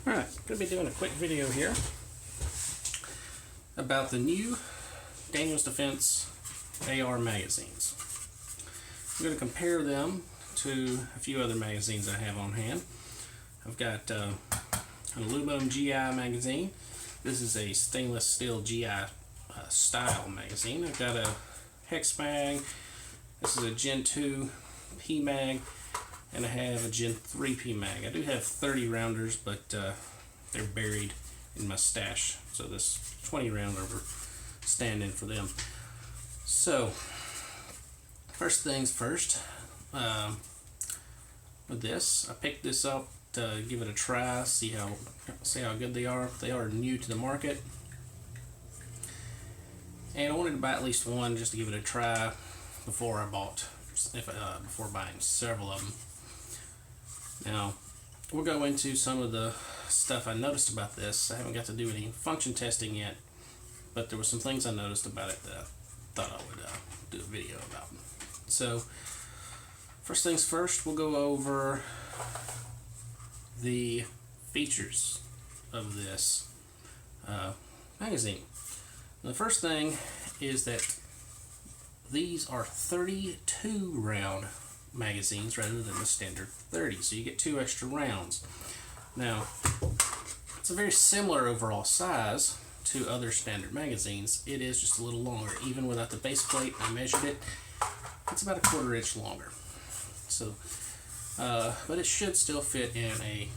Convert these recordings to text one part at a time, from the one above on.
Alright, going to be doing a quick video here about the new Daniel's Defense AR magazines. I'm going to compare them to a few other magazines I have on hand. I've got an aluminum GI magazine. This is a stainless steel GI style magazine. I've got a hex mag. This is a Gen 2 P mag. And I have a Gen 3 P mag. I do have 30 rounders, but they're buried in my stash. So this 20 rounder will stand in for them. So, first things first, with this, I picked this up to give it a try, see how good they are. They are new to the market. And I wanted to buy at least one just to give it a try before before buying several of them. Now, we'll go into some of the stuff I noticed about this. I haven't got to do any function testing yet, but there were some things I noticed about it that I thought I would do a video about. So, first things first, we'll go over the features of this magazine. The first thing is that these are 32 round magazines rather than the standard 30, so you get 2 extra rounds. Now, it's a very similar overall size to other standard magazines. It is just a little longer. Even without the base plate, I measured it, it's about a 1/4 inch longer. So, but it should still fit in a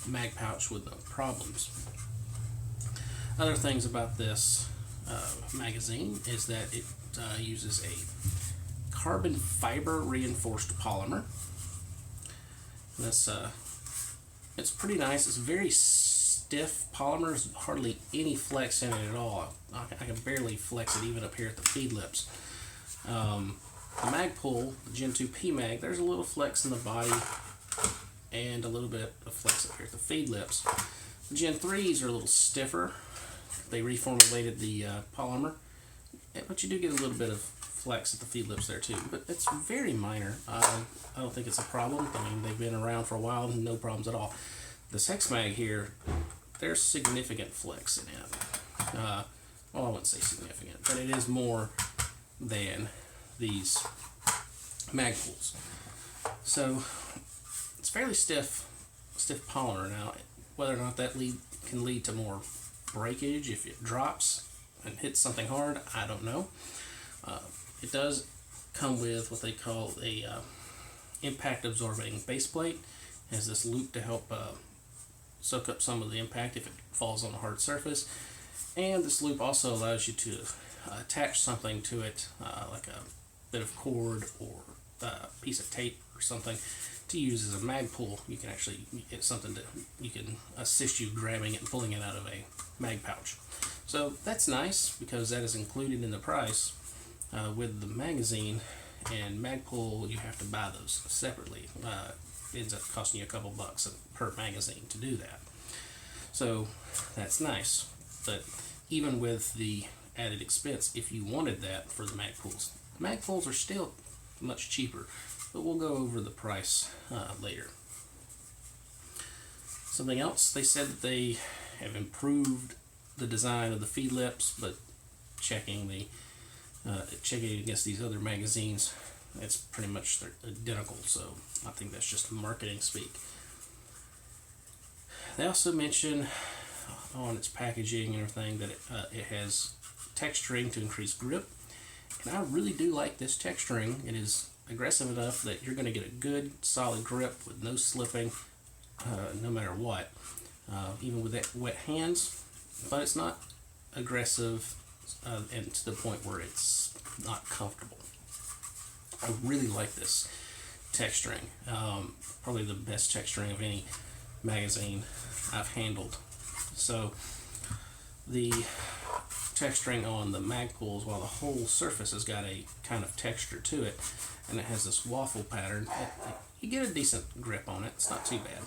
mag pouch with no problems. Other things about this magazine is that it uses a carbon fiber reinforced polymer. This it's pretty nice. It's very stiff polymer. There's hardly any flex in it at all. I can barely flex it even up here at the feed lips. The mag pull, the Gen 2 P mag, there's a little flex in the body and a little bit of flex up here at the feed lips. The Gen 3s are a little stiffer. They reformulated the polymer, but you do get a little bit of flex at the feed lips there too, but it's very minor. I don't think it's a problem. I mean, they've been around for a while and no problems at all. This hex mag here, there's significant flex in it. Well, I wouldn't say significant, but it is more than these mag pulls. So it's fairly stiff polymer. Now, whether or not that can lead to more breakage if it drops and hits something hard, I don't know. It does come with what they call a impact absorbing base plate. It has this loop to help soak up some of the impact if it falls on a hard surface. And this loop also allows you to attach something to it, like a bit of cord or a piece of tape or something to use as a mag pull. You can actually get something you can assist you grabbing it and pulling it out of a mag pouch. So that's nice because that is included in the price with the magazine, and mag pull you have to buy those separately. It ends up costing you a couple bucks per magazine to do that. So that's nice, but even with the added expense, if you wanted that for the mag pulls are still much cheaper, but we'll go over the price later. Something else, they said that they have improved the design of the feed lips, but checking against these other magazines, it's pretty much identical, so I think that's just marketing speak. They also mention on its packaging and everything that it has texturing to increase grip, and I really do like this texturing. It is aggressive enough that you're going to get a good solid grip with no slipping no matter what, even with wet hands, but it's not aggressive and to the point where it's not comfortable. I really like this texturing. Probably the best texturing of any magazine I've handled. So the texturing on the mag pulls, while the whole surface has got a kind of texture to it, and it has this waffle pattern, you get a decent grip on it. It's not too bad.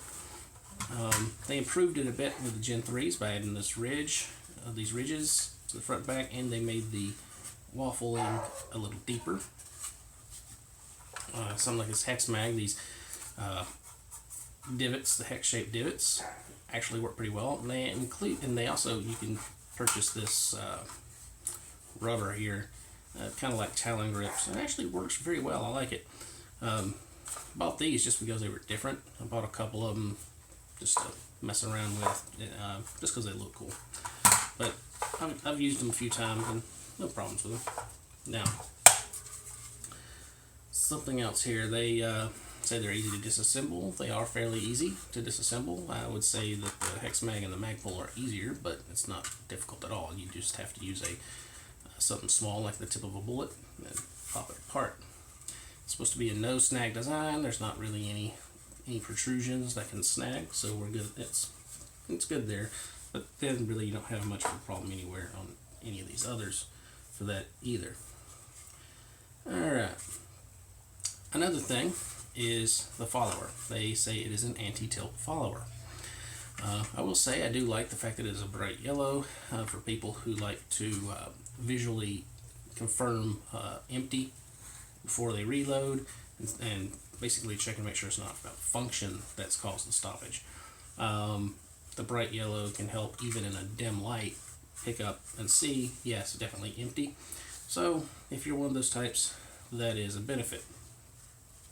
They improved it a bit with the Gen 3s by adding this ridge, these ridges to the front and back, and they made the waffling a little deeper. Something like this hex mag, these divots, the hex-shaped divots, actually work pretty well. And they also, you can purchase this rubber here, kind of like Talon grips. It actually works very well. I like it. Bought these just because they were different. I bought a couple of them just to mess around with, just because they look cool. But I've used them a few times and no problems with them. Now, something else here. They say they're easy to disassemble. They are fairly easy to disassemble. I would say that the hex mag and the Magpul are easier, but it's not difficult at all. You just have to use something small like the tip of a bullet and pop it apart. It's supposed to be a no snag design. There's not really any protrusions that can snag, so we're good. It's good there, but then really you don't have much of a problem anywhere on any of these others for that either. Alright, another thing is the follower. They say it is an anti-tilt follower. I will say I do like the fact that it is a bright yellow for people who like to visually confirm empty before they reload, and basically check and make sure it's not about function that's caused the stoppage. The bright yellow can help even in a dim light pick up and see, yes, definitely empty. So if you're one of those types, that is a benefit.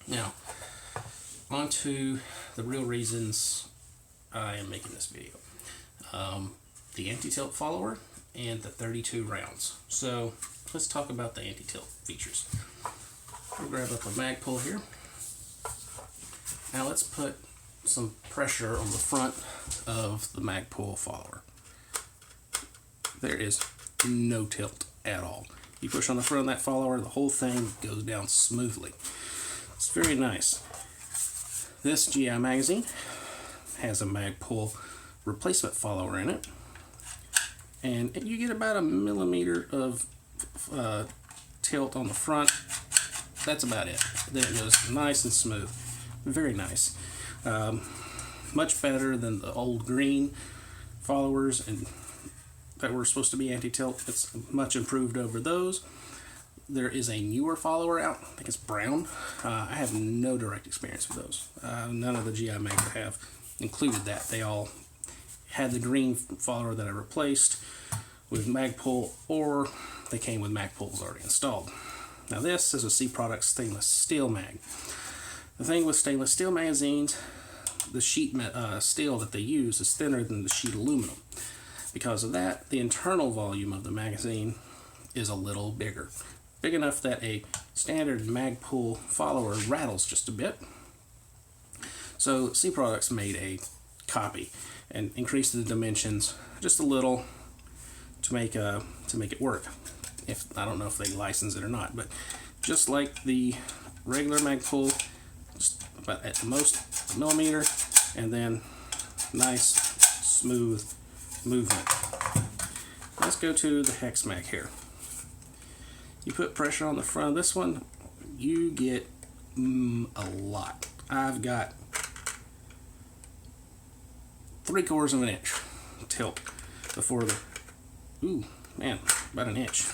Now, on to the real reasons I am making this video. The anti-tilt follower and the 32 rounds. So let's talk about the anti-tilt features. We'll grab up a Magpul here. Now let's put some pressure on the front of the Magpul follower. There is no tilt at all. You push on the front of that follower, the whole thing goes down smoothly. It's very nice. This GI magazine has a Magpul replacement follower in it, and you get about 1 millimeter of tilt on the front. That's about it. Then it goes nice and smooth. Very nice. Much better than the old green followers and that were supposed to be anti-tilt. It's much improved over those. There is a newer follower out. I think it's brown. I have no direct experience with those. None of the GI mags that have included that. They all had the green follower that I replaced with Magpul, or they came with Magpuls already installed. Now this is a C Product stainless steel mag. The thing with stainless steel magazines, the sheet steel that they use is thinner than the sheet aluminum. Because of that, the internal volume of the magazine is a little bigger. Big enough that a standard Magpul follower rattles just a bit. So C Products made a copy and increased the dimensions just a little to make it work. I don't know if they license it or not, but just like the regular Magpul, just about at the most 1 millimeter, and then nice smooth movement. Let's go to the hex mag here. You put pressure on the front of this one, you get a lot. I've got 3/4 of an inch tilt before the, ooh man, about an inch.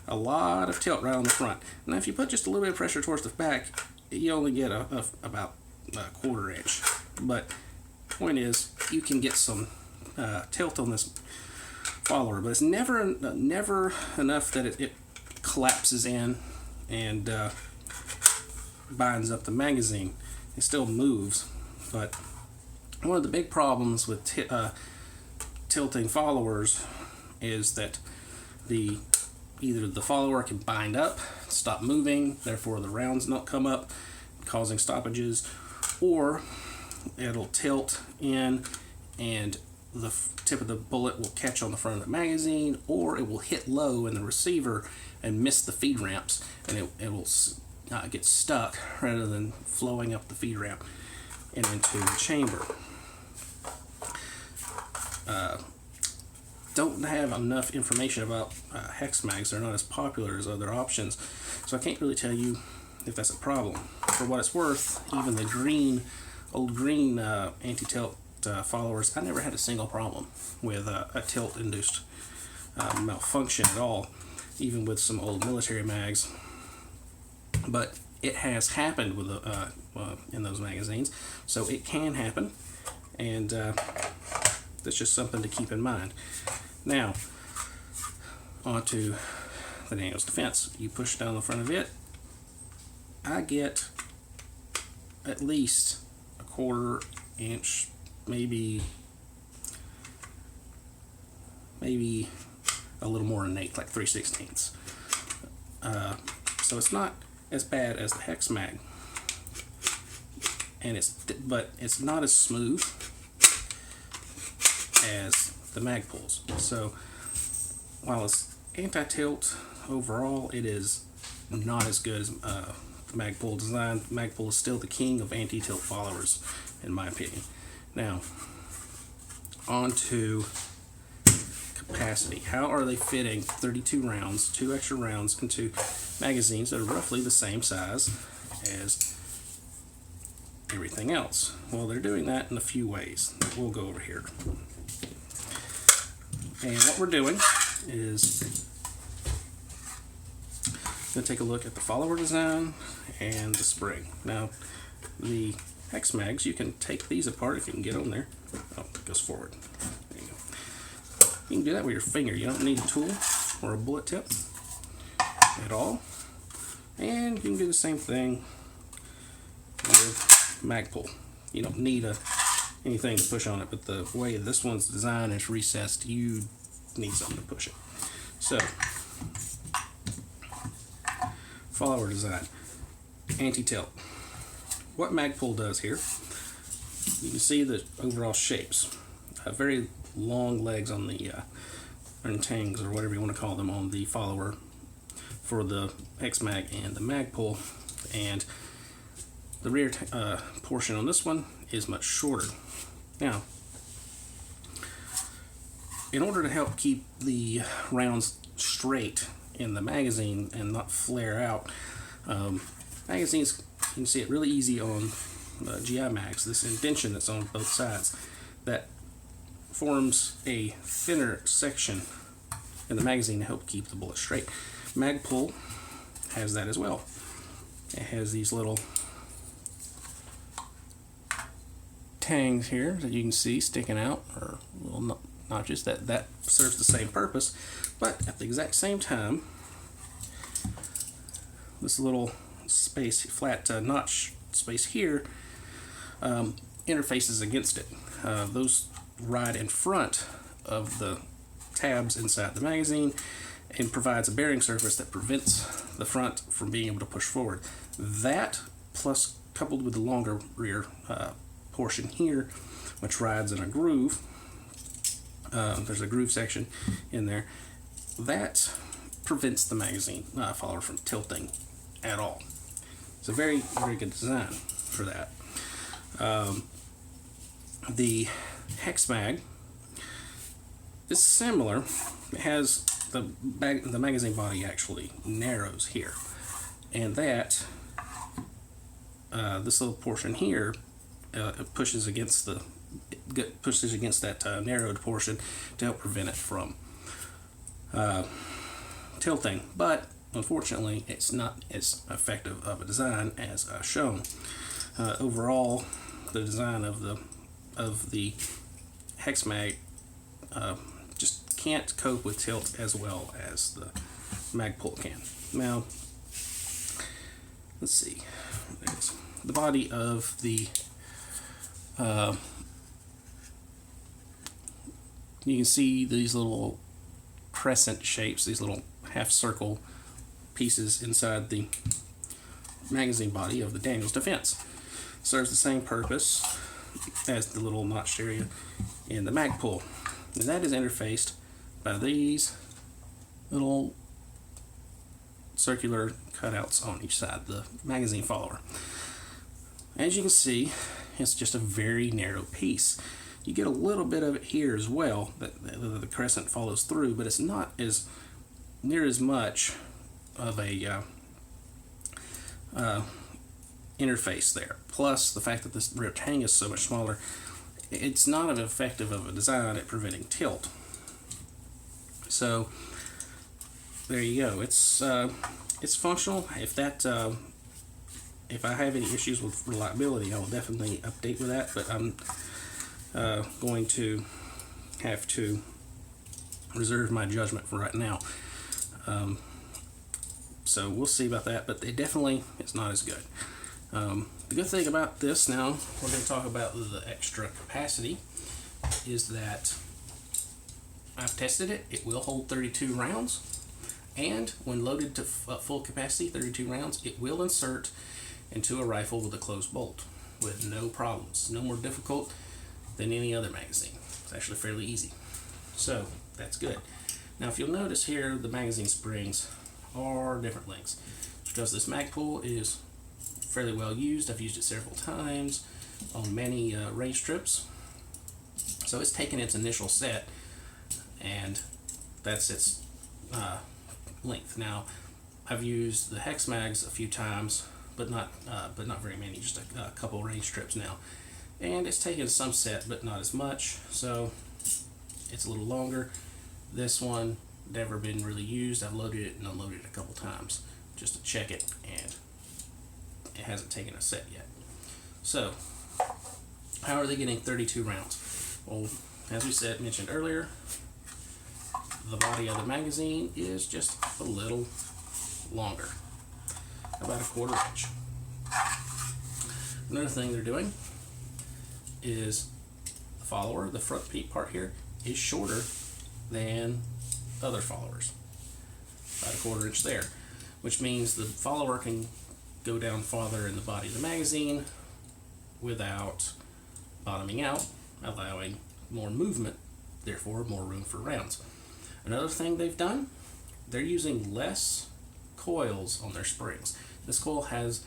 A lot of tilt right on the front. Now if you put just a little bit of pressure towards the back, you only get about a 1/4 inch. But point is, you can get some tilt on this follower, but it's never enough that it collapses in and binds up the magazine. It still moves, but one of the big problems with tilting followers is that either the follower can bind up, stop moving, therefore the rounds not come up, causing stoppages, or it'll tilt in and the tip of the bullet will catch on the front of the magazine, or it will hit low in the receiver and miss the feed ramps, and it will get stuck rather than flowing up the feed ramp and into the chamber. Don't have enough information about hex mags. They're not as popular as other options, so I can't really tell you if that's a problem. For what it's worth, even the old green anti-tilt followers, I never had a single problem with a tilt-induced malfunction at all, even with some old military mags. But it has happened with in those magazines, so it can happen, and that's just something to keep in mind. Now, onto the Daniels Defense. You push down the front of it. I get at least a 1/4 inch, maybe a little more than 1/8, like 3/16. So it's not as bad as the hex mag, and but it's not as smooth as the mag pulls. So while it's anti-tilt overall, it is not as good as the Magpul design. Magpul is still the king of anti-tilt followers, in my opinion. Now, on to capacity. How are they fitting 32 rounds, 2 extra rounds, into magazines that are roughly the same size as everything else? Well, they're doing that in a few ways. We'll go over here. And what we're doing is going to take a look at the follower design and the spring. Now, the hex mags, you can take these apart if you can get them there. Oh, it goes forward. There you go. You can do that with your finger. You don't need a tool or a bullet tip at all. And you can do the same thing with Magpul. You don't need anything to push on it, but the way this one's designed is recessed, you need something to push it. So, follower design, anti-tilt. What Magpul does here, you can see the overall shapes. Very long legs on the tangs, or whatever you want to call them, on the follower for the X mag and the Magpul, and the rear portion on this one is much shorter. Now, in order to help keep the rounds straight in the magazine and not flare out, magazines, you can see it really easy on GI mags, this indentation that's on both sides that forms a thinner section in the magazine to help keep the bullet straight. Magpul has that as well. It has these little tangs here that you can see sticking out, or little notches that serves the same purpose, but at the exact same time, this little space, flat notch space here, interfaces against it. Those ride in front of the tabs inside the magazine and provides a bearing surface that prevents the front from being able to push forward. That, plus coupled with the longer rear portion here, which rides in a groove, there's a groove section in there, that prevents the magazine follower from tilting at all. It's a very, very good design for that. The hex mag is similar. It has the magazine body actually narrows here, and that this little portion here pushes against that narrowed portion to help prevent it from tilting. But unfortunately, it's not as effective of a design as shown. Overall, the design of the hex mag just can't cope with tilt as well as the Magpul can. Now, let's see. There's the body of the you can see these little crescent shapes, these little half circle pieces inside the magazine body of the Daniels Defense. Serves the same purpose as the little notched area in the Magpul, and that is interfaced by these little circular cutouts on each side of the magazine follower. As you can see, it's just a very narrow piece. You get a little bit of it here as well, that the crescent follows through, but it's not as near as much of a interface there. Plus, the fact that this rear tang is so much smaller, it's not as effective of a design at preventing tilt. So there you go. It's functional. If I have any issues with reliability, I will definitely update with that. But going to have to reserve my judgment for right now. So we'll see about that, but it definitely is not as good. The good thing about this, now we're going to talk about the extra capacity, is that I've tested it. It will hold 32 rounds, and when loaded to full capacity, 32 rounds, it will insert into a rifle with a closed bolt with no problems. No more difficult than any other magazine. It's actually fairly easy. So that's good. Now if you'll notice here, the magazine springs are different lengths because this Magpul is fairly well used. I've used it several times on many range trips. So it's taken its initial set, and that's its length. Now I've used the hex mags a few times, but not very many, just a couple range trips now, and it's taken some set but not as much, so it's a little longer. This one never been really used. I've loaded it and unloaded it a couple times just to check it, and it hasn't taken a set yet. So how are they getting 32 rounds? Well, as we mentioned earlier, the body of the magazine is just a little longer, about 1/4 inch. Another thing they're doing is the follower, the front peak part here, is shorter than other followers, about 1/4 inch there, which means the follower can go down farther in the body of the magazine without bottoming out, allowing more movement, therefore more room for rounds. Another thing they've done, they're using less coils on their springs. This coil has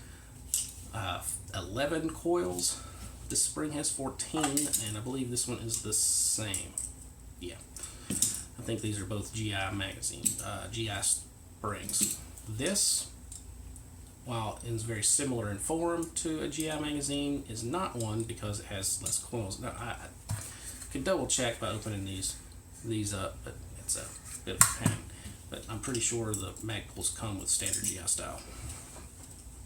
11 coils. This spring has 14, and I believe this one is the same. Yeah, I think these are both GI GI springs. This, while it's very similar in form to a GI magazine, is not one because it has less coils. Now I could double check by opening these up, but it's a bit of a pain. But I'm pretty sure the Magpuls come with standard GI style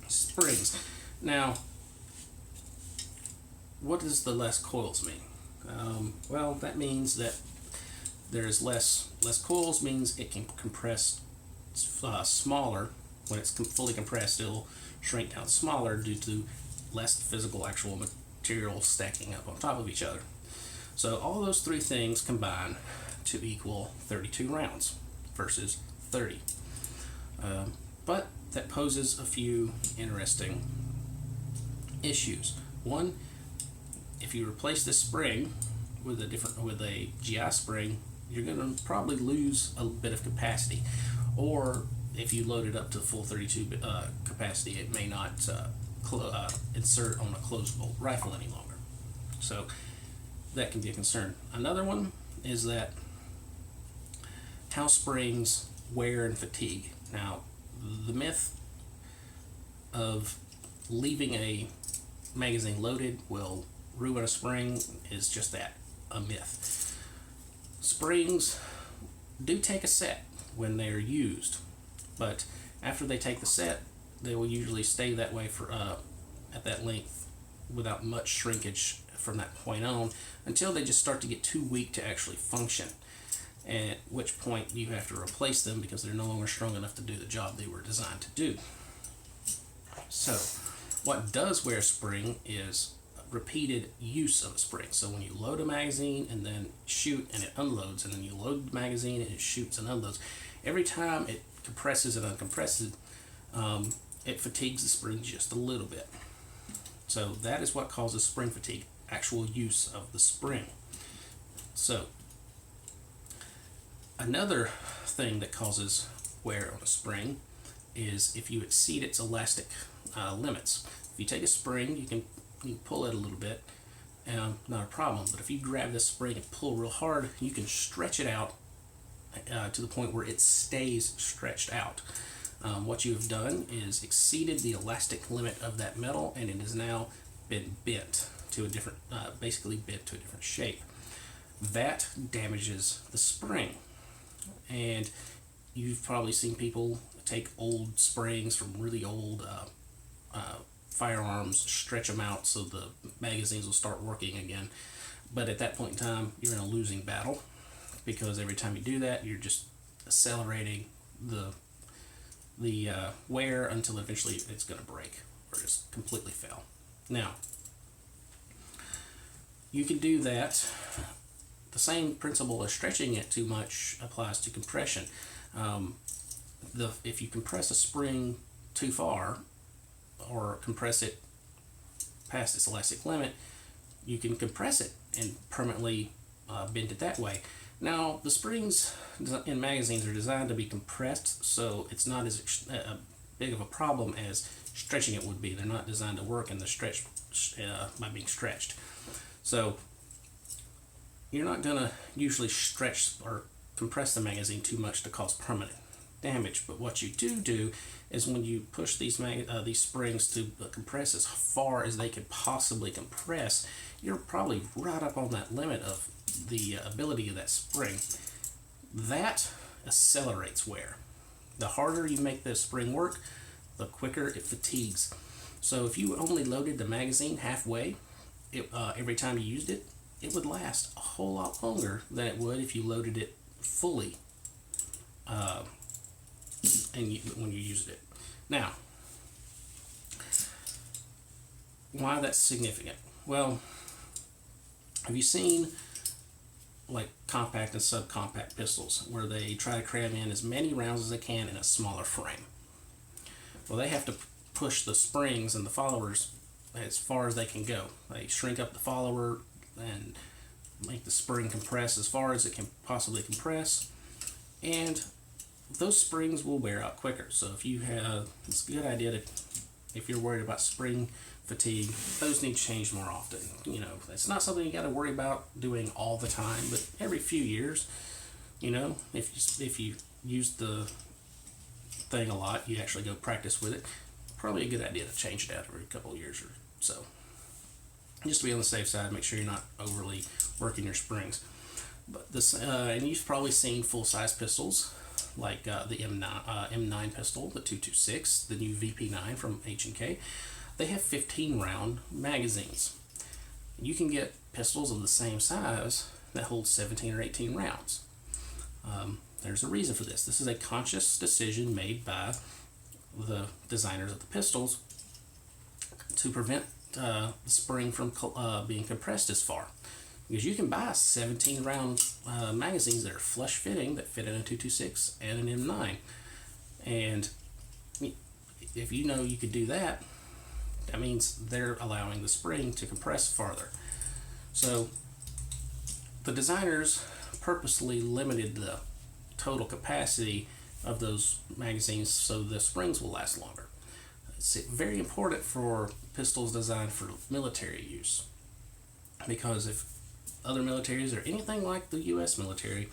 springs. Now, what does the less coils mean? Well, that means that there's less coils, means it can compress smaller. When it's fully compressed, it'll shrink down smaller due to less physical actual material stacking up on top of each other. So all those three things combine to equal 32 rounds versus 30. But that poses a few interesting issues. One, if you replace this spring with a GI spring, you're going to probably lose a bit of capacity. Or if you load it up to full 32 capacity, it may not insert on a closed bolt rifle any longer. So that can be a concern. Another one is that how springs wear and fatigue. Now, the myth of leaving a magazine loaded will ruin a spring is just that, a myth. Springs do take a set when they're used, but after they take the set, they will usually stay that way for at that length without much shrinkage from that point on until they just start to get too weak to actually function, at which point you have to replace them because they're no longer strong enough to do the job they were designed to do. So what does wear spring is repeated use of a spring. So when you load a magazine and then shoot and it unloads, and then you load the magazine and it shoots and unloads, every time it compresses and uncompresses, it fatigues the spring just a little bit. So that is what causes spring fatigue, actual use of the spring. So another thing that causes wear on a spring is if you exceed its elastic limits. If you take a spring, you can pull it a little bit, not a problem. But if you grab this spring and pull real hard, you can stretch it out to the point where it stays stretched out. What you have done is exceeded the elastic limit of that metal, and it has now been bent to a different, basically bent to a different shape. That damages the spring, and you've probably seen people take old springs from really old firearms, stretch them out so the magazines will start working again. But at that point in time, you're in a losing battle, because every time you do that, you're just accelerating the wear until eventually it's going to break or just completely fail. Now, you can do that. The same principle as stretching it too much applies to compression. If you compress a spring too far or compress it past its elastic limit, you can compress it and permanently bend it that way. Now, the springs in magazines are designed to be compressed, so it's not as big of a problem as stretching it would be. They're not designed to work in the stretch by being stretched. So you're not going to usually stretch or compress the magazine too much to cause permanent damage. But what you do is when you push these springs to compress as far as they could possibly compress, you're probably right up on that limit of the ability of that spring. That accelerates wear. The harder you make the spring work, the quicker it fatigues. So if you only loaded the magazine halfway every time you used it, it would last a whole lot longer than it would if you loaded it fully when you used it. Now, why that's significant? Well, have you seen like compact and subcompact pistols where they try to cram in as many rounds as they can in a smaller frame? Well, they have to push the springs and the followers as far as they can go. They shrink up the follower and make the spring compress as far as it can possibly compress, and those springs will wear out quicker. So it's a good idea to, if you're worried about spring fatigue, those need to change more often. You know, it's not something you got to worry about doing all the time, but every few years, you know, if you use the thing a lot, you actually go practice with it, probably a good idea to change it out every couple of years or so, just to be on the safe side. Make sure you're not overly working your springs. But this, and you've probably seen full-size pistols like the M9 pistol, the 226, the new VP9 from H&K. They have 15 round magazines. You can get pistols of the same size that hold 17 or 18 rounds. There's a reason for this. This is a conscious decision made by the designers of the pistols to prevent the spring from being compressed as far. Because you can buy 17 round magazines that are flush fitting, that fit in a 226 and an M9. And if you know you could do that, that means they're allowing the spring to compress farther. So the designers purposely limited the total capacity of those magazines so the springs will last longer. It's very important for pistols designed for military use, because if other militaries or anything like the U.S. military,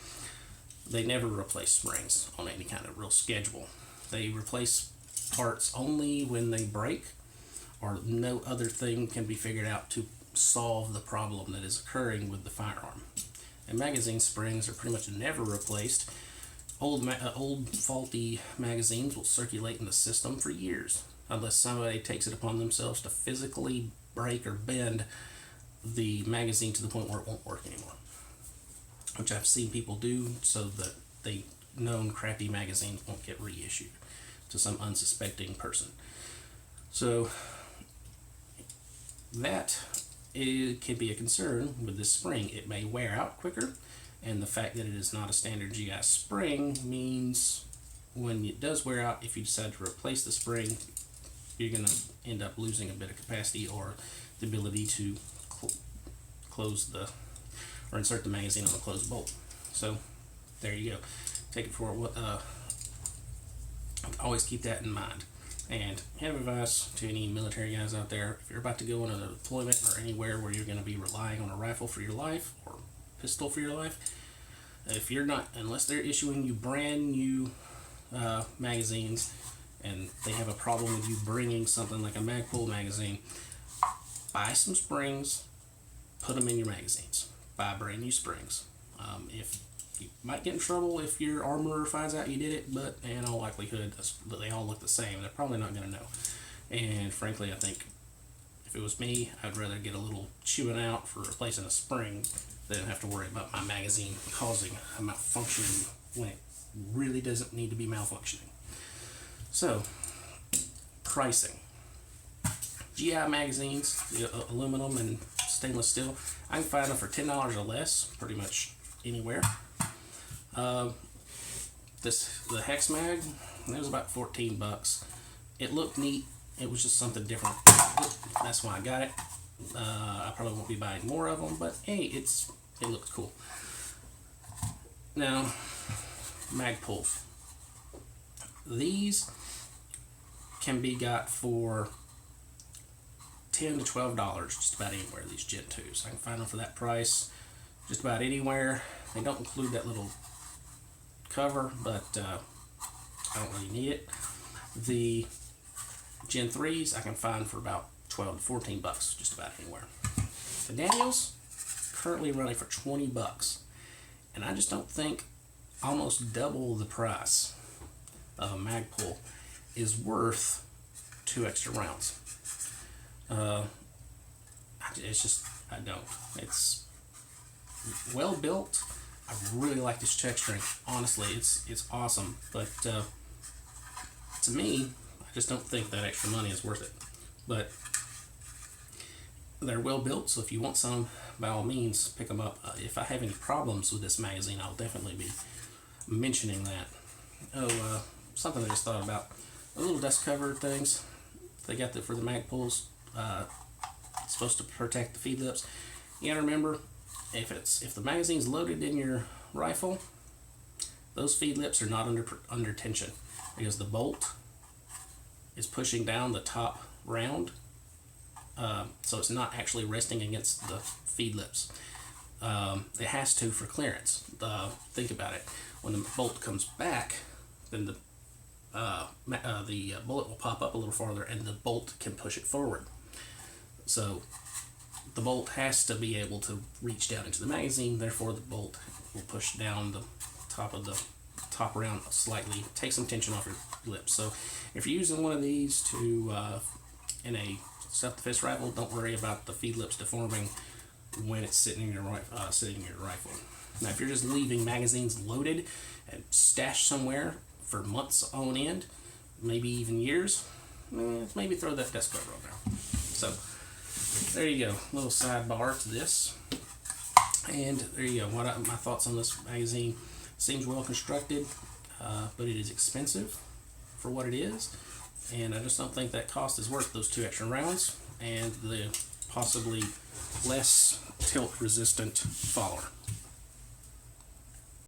they never replace springs on any kind of real schedule. They replace parts only when they break or no other thing can be figured out to solve the problem that is occurring with the firearm. And magazine springs are pretty much never replaced. Old faulty magazines will circulate in the system for years unless somebody takes it upon themselves to physically break or bend the magazine to the point where it won't work anymore, which I've seen people do so that the known crappy magazines won't get reissued to some unsuspecting person. So that can be a concern with this spring. It may wear out quicker, and the fact that it is not a standard GI spring means when it does wear out, if you decide to replace the spring, you're going to end up losing a bit of capacity or the ability to close or insert the magazine on a closed bolt. So there you go. Take it for what. Always keep that in mind. And have advice to any military guys out there: if you're about to go on a deployment or anywhere where you're going to be relying on a rifle for your life or pistol for your life, if you're not, unless they're issuing you brand new magazines and they have a problem with you bringing something like a Magpul magazine, buy some springs, put them in your magazines. Buy brand new springs. If you might get in trouble if your armorer finds out you did it, but in all likelihood they all look the same. They're probably not going to know. And frankly, I think If it was me, I'd rather get a little chewing out for replacing a spring than have to worry about my magazine causing a malfunction when it really doesn't need to be malfunctioning. So, pricing. GI magazines, the aluminum and stainless steel, I can find them for $10 or less, pretty much anywhere. The Hex Mag, that was about 14 bucks. It looked neat. It was just something different. That's why I got it. I probably won't be buying more of them, but hey, it looks cool. Now, Magpul. These can be got for $10 to $12 just about anywhere, these Gen 2s. I can find them for that price just about anywhere. They don't include that little cover, but I don't really need it. The Gen 3s I can find for about 12 to 14 bucks just about anywhere. The Daniels currently running for 20 bucks, and I just don't think almost double the price of a Magpul is worth 2 extra rounds. I don't. It's well built. I really like this check string. Honestly, it's awesome. But to me, I just don't think that extra money is worth it. But they're well built, so if you want some, by all means, pick them up. If I have any problems with this magazine, I'll definitely be mentioning that. Something I just thought about. The little dust cover things they got for the Magpuls. It's supposed to protect the feed lips. You gotta remember, if the magazine's loaded in your rifle, those feed lips are not under tension because the bolt is pushing down the top round, so it's not actually resting against the feed lips. It has to for clearance. Think about it. When the bolt comes back, then the bullet will pop up a little farther, and the bolt can push it forward. So the bolt has to be able to reach down into the magazine. Therefore, the bolt will push down the top of the top round slightly, take some tension off your lips. So if you're using one of these to in a self-defense rifle, don't worry about the feed lips deforming when it's sitting in your rifle. Now, if you're just leaving magazines loaded and stashed somewhere for months on end, maybe even years, maybe throw that dust cover on there. So there you go, little sidebar to this. And there you go, my thoughts on this magazine. Seems well constructed, but it is expensive for what it is, and I just don't think that cost is worth those 2 extra rounds and the possibly less tilt resistant follower.